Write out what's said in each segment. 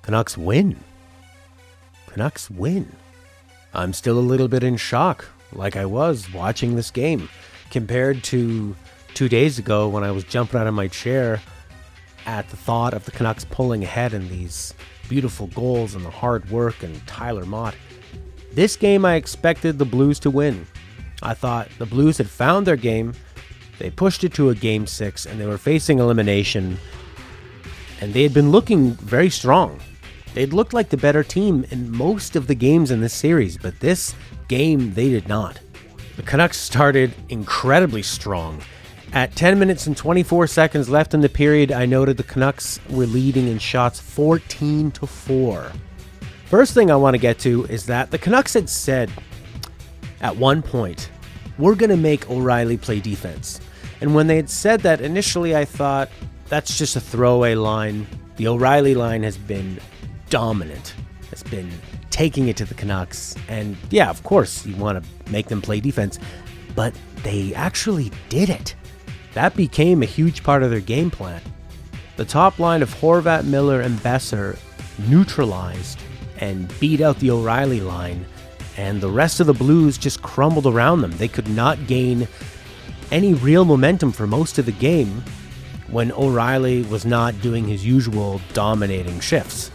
Canucks win. Canucks win. I'm still a little bit in shock, like I was watching this game, compared to 2 days ago when I was jumping out of my chair at the thought of the Canucks pulling ahead in these beautiful goals and the hard work and Tyler Mott. This game I expected the Blues to win. I thought the Blues had found their game, they pushed it to a Game 6, and they were facing elimination, and they had been looking very strong. They'd looked like the better team in most of the games in this series, but this game they did not. The Canucks started incredibly strong. At 10 minutes and 24 seconds left in the period, I noted the Canucks were leading in shots 14-4. First thing I want to get to is that the Canucks had said at one point, we're going to make O'Reilly play defense. And when they had said that, initially I thought, that's just a throwaway line. The O'Reilly line has been dominant, has been taking it to the Canucks. And yeah, of course, you want to make them play defense, but they actually did it. That became a huge part of their game plan. The top line of Horvat, Miller, and Besser neutralized and beat out the O'Reilly line, and the rest of the Blues just crumbled around them. They could not gain any real momentum for most of the game when O'Reilly was not doing his usual dominating shifts.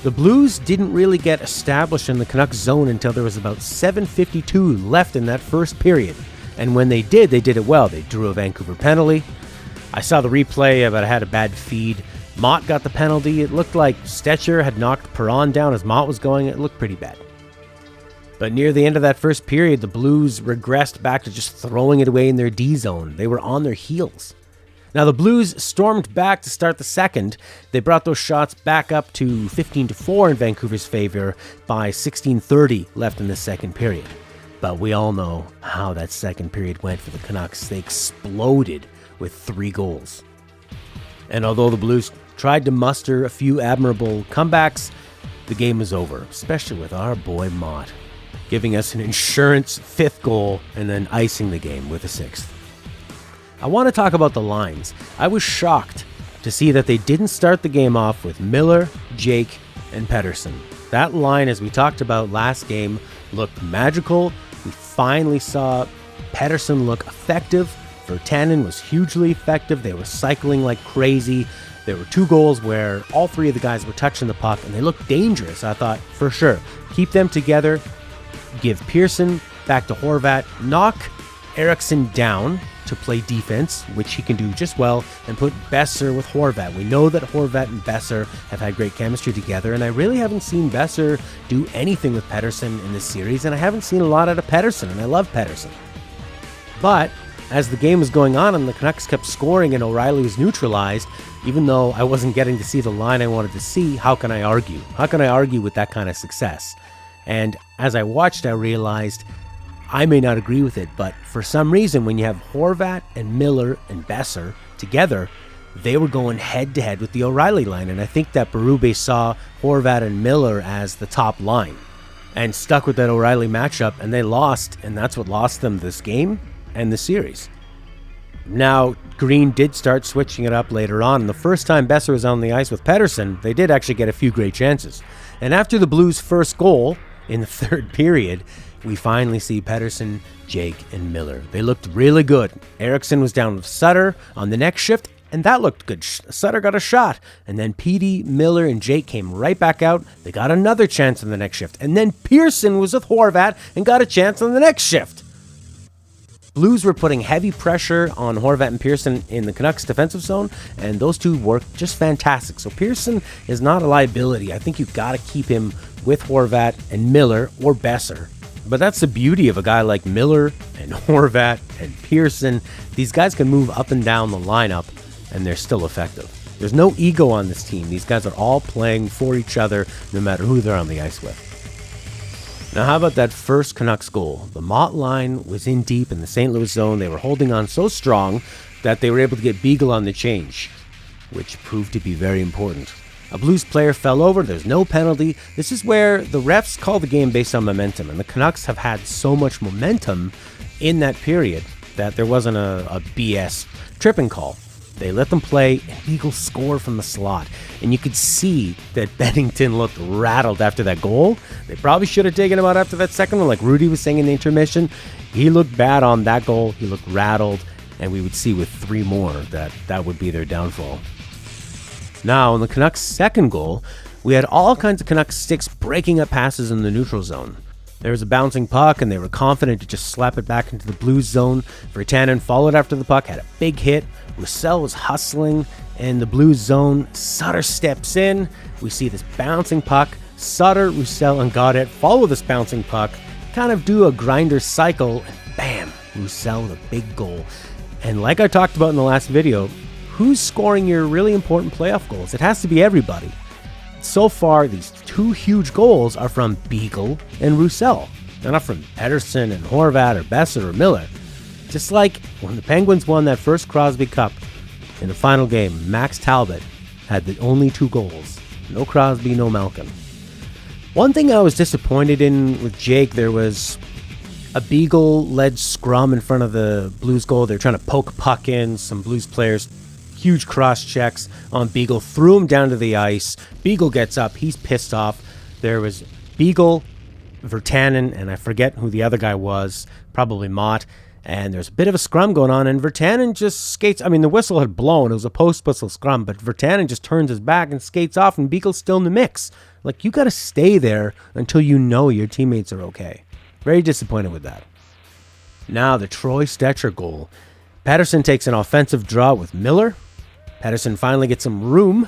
The Blues didn't really get established in the Canucks zone until there was about 7:52 left in that first period. And when they did it well. They drew a Vancouver penalty. I saw the replay, but I had a bad feed. Mott got the penalty. It looked like Stetcher had knocked Perron down as Mott was going. It looked pretty bad. But near the end of that first period, the Blues regressed back to just throwing it away in their D zone. They were on their heels. Now the Blues stormed back to start the second. They brought those shots back up to 15-4 in Vancouver's favor by 16:30 left in the second period. But we all know how that second period went for the Canucks. They exploded with 3 goals. And although the Blues tried to muster a few admirable comebacks, the game was over, especially with our boy Mott, giving us an insurance 5th goal and then icing the game with a 6th. I want to talk about the lines. I was shocked to see that they didn't start the game off with Miller, Jake, and Pettersson. That line, as we talked about last game, looked magical. We finally saw Pettersson look effective. Virtanen was hugely effective. They were cycling like crazy. There were 2 goals where all 3 of the guys were touching the puck, and they looked dangerous. I thought, for sure, keep them together, give Pearson back to Horvat, knock Eriksson down to play defense, which he can do just well, and put Besser with Horvat. We know that Horvat and Besser have had great chemistry together, and I really haven't seen Besser do anything with Pettersson in this series, and I haven't seen a lot out of Pettersson, and I love Pettersson. But as the game was going on and the Canucks kept scoring and O'Reilly was neutralized, even though I wasn't getting to see the line I wanted to see, how can I argue? How can I argue with that kind of success? And as I watched, I realized I may not agree with it, but for some reason, when you have Horvat and Miller and Besser together, they were going head-to-head with the O'Reilly line, and I think that Berube saw Horvat and Miller as the top line and stuck with that O'Reilly matchup, and they lost, and that's what lost them this game and the series. Now, Green did start switching it up later on, and the first time Besser was on the ice with Pettersson, they did actually get a few great chances. And after the Blues' first goal in the third period, we finally see Pettersson, Jake, and Miller. They looked really good. Eriksson was down with Sutter on the next shift, and that looked good. Sutter got a shot, and then Petey, Miller, and Jake came right back out. They got another chance on the next shift, and then Pearson was with Horvat and got a chance on the next shift. Blues were putting heavy pressure on Horvat and Pearson in the Canucks defensive zone, and those two worked just fantastic. So Pearson is not a liability. I think you've got to keep him with Horvat and Miller or Besser. But that's the beauty of a guy like Miller and Horvat and Pearson. These guys can move up and down the lineup, and they're still effective. There's no ego on this team. These guys are all playing for each other, no matter who they're on the ice with. Now, how about that first Canucks goal? The Mott line was in deep in the St. Louis zone. They were holding on so strong that they were able to get Beagle on the change, which proved to be very important. A Blues player fell over. There's no penalty. This is where the refs call the game based on momentum, and the Canucks have had so much momentum in that period that there wasn't a BS tripping call. They let them play, and Beagle scored from the slot. And you could see that Bennington looked rattled after that goal. They probably should have taken him out after that second one, like Rudy was saying in the intermission. He looked bad on that goal. He looked rattled, and we would see with 3 more that would be their downfall. Now, in the Canucks' second goal, we had all kinds of Canucks sticks breaking up passes in the neutral zone. There was a bouncing puck, and they were confident to just slap it back into the Blues zone. Virtanen followed after the puck, had a big hit. Roussel was hustling in the Blues zone. Sutter steps in. We see this bouncing puck. Sutter, Roussel, and Gaudette follow this bouncing puck, kind of do a grinder cycle, and bam, Roussel with a big goal. And like I talked about in the last video, who's scoring your really important playoff goals? It has to be everybody. So far, these 2 huge goals are from Beagle and Roussel. They're not from Pettersson and Horvat or Besser or Miller. Just like when the Penguins won that first Crosby Cup in the final game, Max Talbot had the only 2 goals. No Crosby, no Malkin. One thing I was disappointed in with Jake, there was a Beagle-led scrum in front of the Blues goal. They're trying to poke a puck in. Some Blues players, huge cross checks on Beagle, threw him down to the ice. Beagle gets up. He's pissed off. There was Beagle, Virtanen, and I forget who the other guy was, probably Mott. And there's a bit of a scrum going on, and Virtanen just skates. I mean, the whistle had blown. It was a post-whistle scrum, but Virtanen just turns his back and skates off, and Beagle's still in the mix. Like, you got to stay there until you know your teammates are okay. Very disappointed with that. Now, the Troy Stecher goal. Pettersson takes an offensive draw with Miller. Pettersson finally gets some room.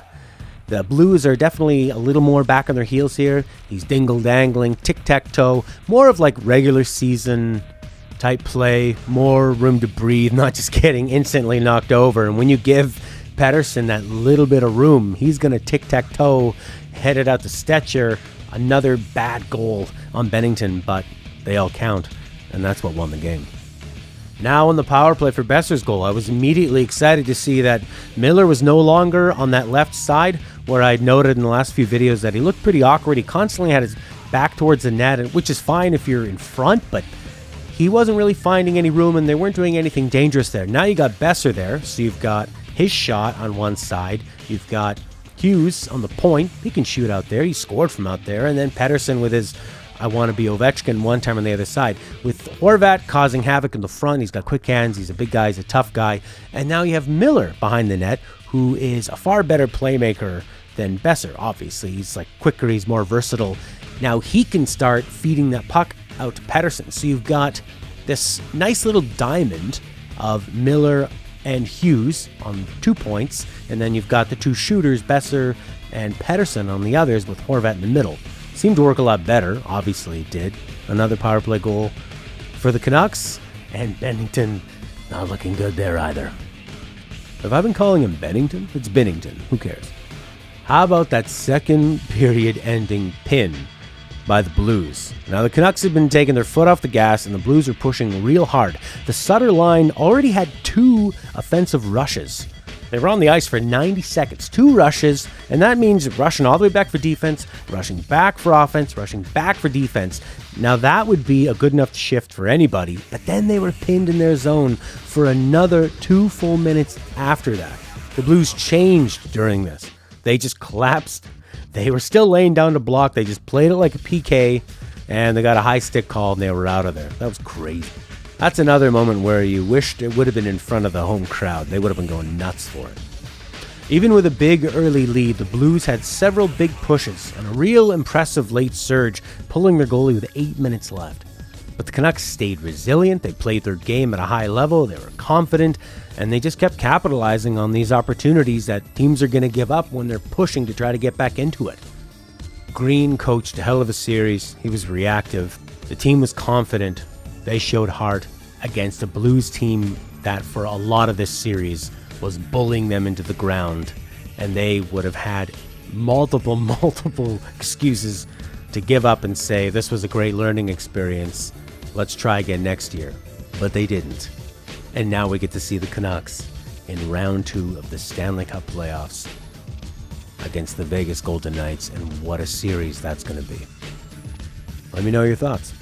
The Blues are definitely a little more back on their heels here. He's dingle-dangling, tic-tac-toe, more of like regular season type play, more room to breathe, not just getting instantly knocked over. And when you give Pettersson that little bit of room, he's going to tic-tac-toe, head it out to Stecher. Another bad goal on Bennington, but they all count, and that's what won the game. Now on the power play for Besser's goal, I was immediately excited to see that Miller was no longer on that left side, where I'd noted in the last few videos that he looked pretty awkward. He constantly had his back towards the net, which is fine if you're in front, but he wasn't really finding any room, and they weren't doing anything dangerous there. Now you got Besser there, so you've got his shot on one side. You've got Hughes on the point. He can shoot out there. He scored from out there. And then Pettersson with his I want to be Ovechkin one time on the other side. With Horvat causing havoc in the front, he's got quick hands, he's a big guy, he's a tough guy. And now you have Miller behind the net, who is a far better playmaker than Besser, obviously. He's like quicker, he's more versatile. Now he can start feeding that puck out to Pettersson. So you've got this nice little diamond of Miller and Hughes on 2 points, and then you've got the 2 shooters, Besser and Pettersson, on the others, with Horvat in the middle. Seemed to work a lot better. Obviously it did. Another power play goal for the Canucks, and Bennington not looking good there either. Have I been calling him Bennington? It's Bennington. Who cares? How about that second period ending pin by the Blues? Now the Canucks have been taking their foot off the gas, and the Blues are pushing real hard. The Sutter line already had 2 offensive rushes. They were on the ice for 90 seconds, 2 rushes, and that means rushing all the way back for defense, rushing back for offense, rushing back for defense. Now that would be a good enough shift for anybody, but then they were pinned in their zone for another 2 full minutes after that. The Blues changed during this. They just collapsed. They were still laying down to block. They just played it like a PK, and they got a high stick call, and they were out of there. That was crazy. That's another moment where you wished it would have been in front of the home crowd. They would have been going nuts for it. Even with a big early lead, the Blues had several big pushes and a real impressive late surge, pulling their goalie with 8 minutes left. But the Canucks stayed resilient. They played their game at a high level. They were confident, and they just kept capitalizing on these opportunities that teams are going to give up when they're pushing to try to get back into it. Green coached a hell of a series. He was reactive. The team was confident. They showed heart against a Blues team that for a lot of this series was bullying them into the ground, and they would have had multiple excuses to give up and say, this was a great learning experience, let's try again next year. But they didn't. And now we get to see the Canucks in round 2 of the Stanley Cup playoffs against the Vegas Golden Knights, and what a series that's going to be. Let me know your thoughts.